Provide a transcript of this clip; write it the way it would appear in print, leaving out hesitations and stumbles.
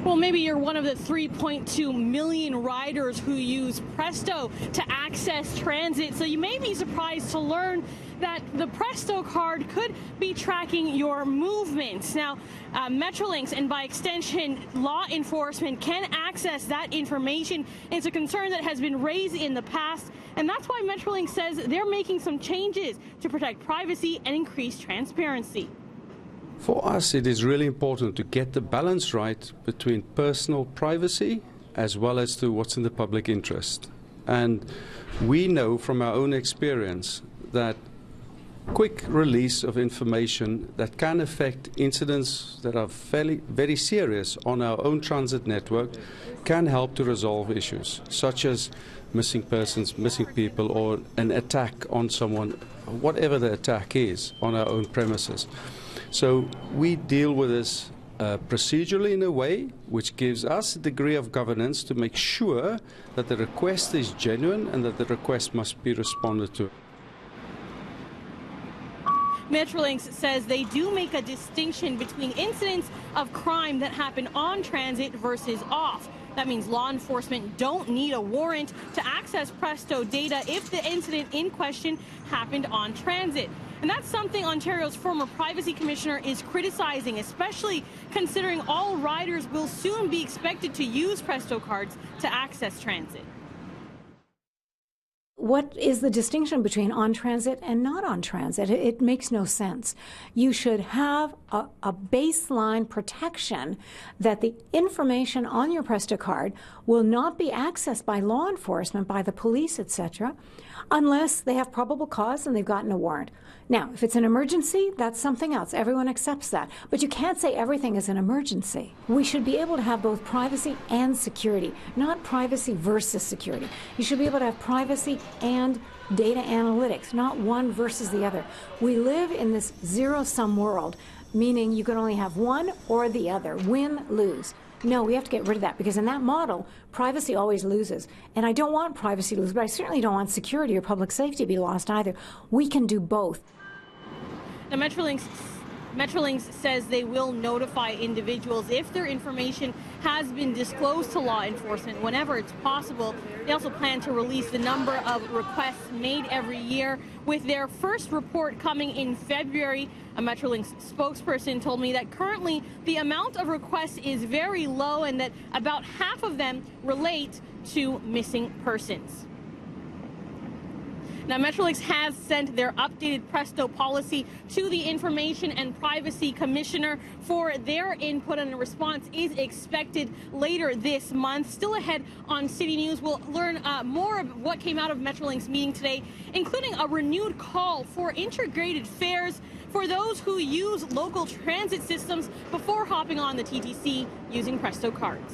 Well, maybe you're one of the 3.2 million riders who use Presto to access transit, so you may be surprised to learn that the Presto card could be tracking your movements. Now, Metrolinx and by extension law enforcement can access that information. It's a concern that has been raised in the past, and that's why Metrolinx says they're making some changes to protect privacy and increase transparency. For us, it is really important to get the balance right between personal privacy as well as to what's in the public interest. And we know from our own experience that quick release of information that can affect incidents that are very serious on our own transit network can help to resolve issues, such as missing persons, missing people, or an attack on someone, whatever the attack is, on our own premises. So we deal with this procedurally in a way which gives us a degree of governance to make sure that the request is genuine and that the request must be responded to. Metrolinx says they do make a distinction between incidents of crime that happen on transit versus off. That means law enforcement don't need a warrant to access Presto data if the incident in question happened on transit. And that's something Ontario's former privacy commissioner is criticizing, especially considering all riders will soon be expected to use Presto cards to access transit. What is the distinction between on transit and not on transit? It makes no sense. You should have a baseline protection that the information on your Presto card will not be accessed by law enforcement, by the police, etc., unless they have probable cause and they've gotten a warrant. Now, if it's an emergency, that's something else. Everyone accepts that. But you can't say everything is an emergency. We should be able to have both privacy and security, not privacy versus security. You should be able to have privacy and data analytics, not one versus the other. We live in this zero-sum world, meaning you can only have one or the other, win, lose. No, we have to get rid of that, because in that model, privacy always loses. And I don't want privacy to lose, but I certainly don't want security or public safety to be lost either. We can do both. Now, Metrolinx says they will notify individuals if their information has been disclosed to law enforcement whenever it's possible. They also plan to release the number of requests made every year, with their first report coming in February. A Metrolinx spokesperson told me that currently the amount of requests is very low and that about half of them relate to missing persons. Now, Metrolinx has sent their updated Presto policy to the Information and Privacy Commissioner for their input, and a response is expected later this month. Still ahead on City News, we'll learn more of what came out of Metrolinx's meeting today, including a renewed call for integrated fares for those who use local transit systems before hopping on the TTC using Presto cards.